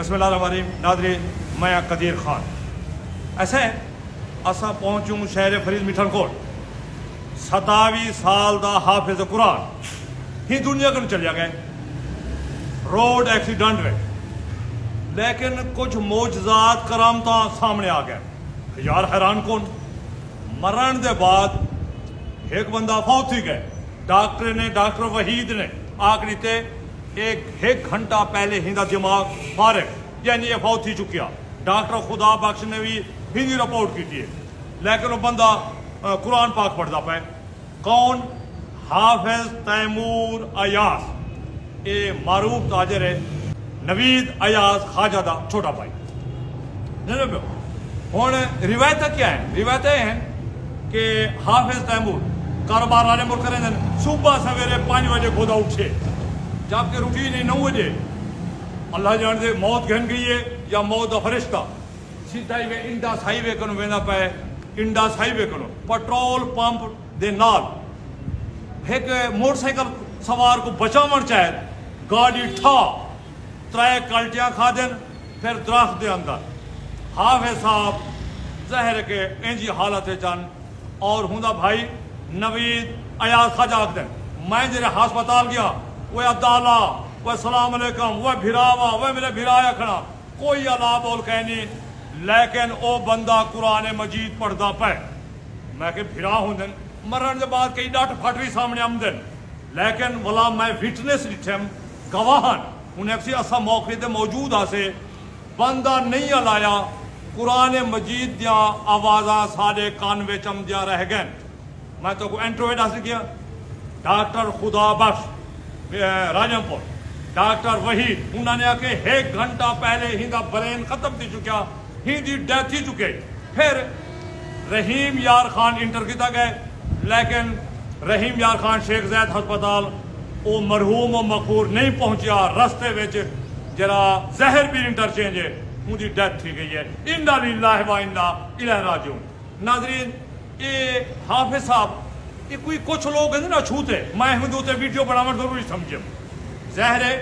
बिस्मिल्लाहिर्रहमानिर्रहीम। नाज़रीन, मैं कदीर खान। ऐसे असा पहुंचूं शहर फरीद मिठनकोट। 27 साल दा हाफिज कुरान ही दुनिया को चलिया गए रोड एक्सीडेंट में, लेकिन कुछ मोजज़ात करामता सामने आ गए। यार हैरान कौन, मरण के बाद एक बंदा फौत ही गए। डॉक्टर वहीद ने आखिरी ते एक घंटा पहले हिंदा दिमाग फारग, यानी ये फौत ही चुकिया। डॉक्टर खुदा बख्श ने भी हिंदी रिपोर्ट की थी, लेकिन वो बंदा कुरान पाक पढ़ता पाए। कौन? हाफिज तैमूर अयाज। ये मारूफ ताजर है, नवीद अयाज ख्वाजा का छोटा भाई। हुण रिवायत क्या है? रिवायत हैं कि हाफिज तैमूर कारोबार वाले मुल्क करें, सुबह सवेरे 5 बजे खुदा उठे, जबकि रूटीन ही 9 बजे। अल्लाह जान दे मौत घन गई है या मौत का फरिश्ता सीधा ही इंडस हाईवे को वेंदा पे। इंडस हाईवे को पेट्रोल पंप दे नाल एक मोटरसाइकिल सवार को बचावन चाहे, गाड़ी ठा 3 कल्टियां खा देन, फिर दरख्त दे अंदर। हाफिज साहब जहर के इंजी हालत चन, और हुंदा भाई नवीद अयाज ख्वाजा आख देन। मैं जरे हस्पताल गया, वह अदाला, वह सलाम अलैकुम, वह भिरावा, वह मेरे भिराया खड़ा, कोई अला बोल कह नहीं, लेकिन ओ बंदा कुरान मजीद पढ़ता पे। मैं कि भिरा होंदन, मरण के बाद कई डट फट भी सामने आमदन, लेकिन वाला मैं विटनेस डिठम गवाहन उन्हें अक्सी असा मौके ते मौजूद आसे बंदा नहीं अलाया। कुरान मजीद दिया आवाज़ा सारे कान विच आमदियां रह गए। मैं तो को एंट्रोइड हासिल किया। डॉक्टर खुदा बख्श राजमपुर, डॉक्टर वहीद, उन्होंने आके 1 घंटा पहले हिंदा ब्रेन खत्म थी चुका, हिंदी डेथ ही चुके। फिर रहीम यार खान इंटर किया गए, लेकिन रहीम यार खान शेख जैद हस्पताल वो मरहूम और मकबूर नहीं पहुंचा। रस्ते में जरा जहर भी इंटरचेंज है, उनकी डेथ थी गई है। इन्ना लिल्लाहि व इन्ना इलैहि राजिऊन। नाज़रीन, ये हाफिज साहब, ये कोई कुछ लोग हैं ना छूते, मैं हिंदू ते वीडियो बनावन जरूरी समझे। जहरे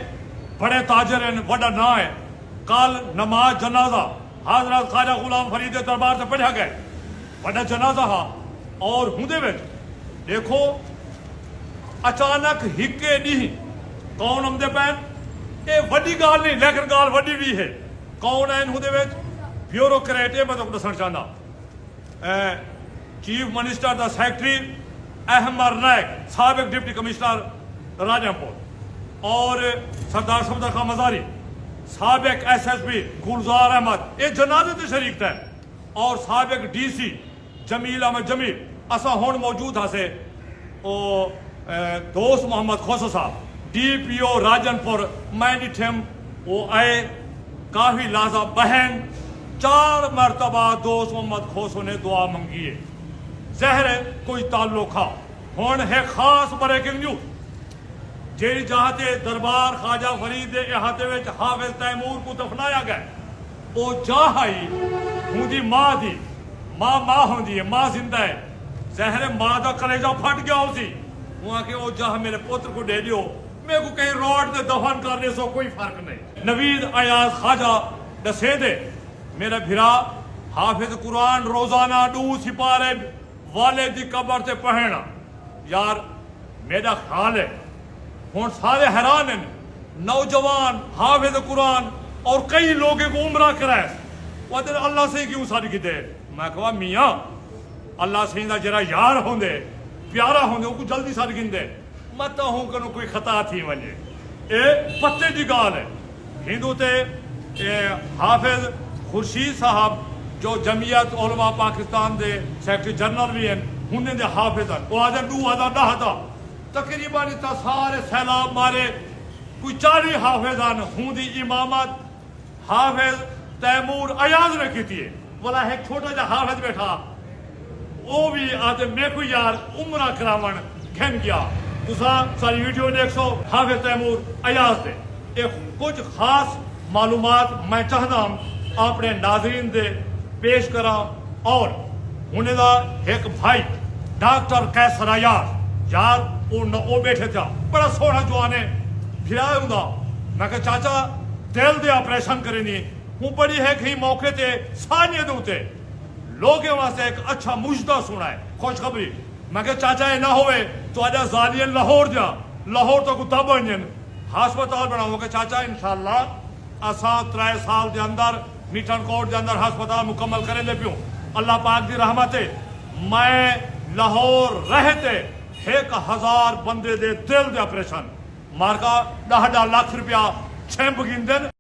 बड़े ताजर हैं, बड़ा ना है। कल नमाज जनाजा हजरत ख्वाजा गुलाम फरीद दरबार से पढ़ा गए, बड़ा जनाजा हा। और हुंदे विच देखो अचानक हिके नहीं कौन आमदे पैन, ये वड्डी गाल नहीं, लेकिन गाल वड्डी भी है। कौन है हुंदे विच? ब्यूरोक्रेट। ये मैं तुहानू दसना चाहना, चीफ मिनिस्टर दा सेक्रेटरी अहमद नायक, साबिक डिप्टी कमिश्नर राजमपुर, और सरदार सफदर खान मजारी, साबिक SSP गुलजार अहमद, ये जनाजे से शरीक थे, और साबिक DC जमील अहमद जमील। असा हुण मौजूद हासे ओ दोस्त मोहम्मद खोसा साहब, DPO राजनपुर। मैं डिठम वो आए, काफी लाजा बहन 4 मरतबा दोस्त मोहम्मद खोसो ने दुआ मंगी है। जहर कोई ताल्लुक हा। हुण है खास ब्रेकिंग न्यूज, जी जहाते दरबार ख्वाजा फरीद के इहाते में हाफिज तैमूर को दफनाया गया, वो जहाई हुंदी मां दी मां होंदी है, मां जिंदा है। जहर मां का कलेजा फट गया उसी, वहां के वो जहा मेरे पुत्र को दे दियो, मेरे को कहीं रोड से दफन करने से कोई फर्क नहीं। नवीद अयाज ख्वाजा दसे दे मेरा भिरा हाफिज कुरान रोजाना 2 सिपारे वाले दी कबर से पढ़ना। यार मेरा ख्याल है हुण सारे हैरान हैं, नौजवान हाफिज कुरान और कई लोग को उम्रा कराए, वो अल्लाह से क्यों सारी किते। मैं कहा मियाँ अल्लाह से जरा यार होंदे, प्यारा होंदे, वो जल्दी सारी गिनदे, मत हूँ कनो कोई खता थी वजे। ये पत्ते की गाल है। हिंदू ते हाफिज खुर्शीद साहब जो जमीयत उलमा पाकिस्तान के सेक्रेटरी जनरल भी हैं, उन्हें दे हाफिज हैं, वो आदम 2010 तकरीबन इतना सारे सैलाब मारे कोई 40 हाफिज हूँ दी इमामत हाफिज तैमूर अयाज ने की थी। बोला एक छोटा जा हाफिज बैठा, वो भी आते मैं कोई यार उम्रा करावन घन गया। तुसा सारी वीडियो देखो हाफिज तैमूर अयाज दे। एक कुछ खास मालूमात मैं चाहता अपने नाजरीन दे पेश करा। और उन्हें दा एक भाई डॉक्टर कैसर अयाज, यार वो बैठे था, बड़ा सोहना जवान है, फिर मैं कहा चाचा दिल दे ऑपरेशन करनी हूँ बड़ी है कि मौके ते सानिया दे उते लोगों वास्ते एक अच्छा मुजदा सुना है खुशखबरी मैं कहा चाचा ये ना होवे तो आजा जालियन लाहौर जा लाहौर तो कुत्ता बनजन हस्पताल बनाओ के चाचा इंशाल्लाह असा 3 साल के अंदर मीठन कोट के अंदर हस्पताल मुकम्मल करेंगे पियो अल्लाह पाक की रहमत है मैं लाहौर रहते 1000 बंदे दे दिल दे ऑपरेशन मारका 10 लाख रुपया छेम बगिंदन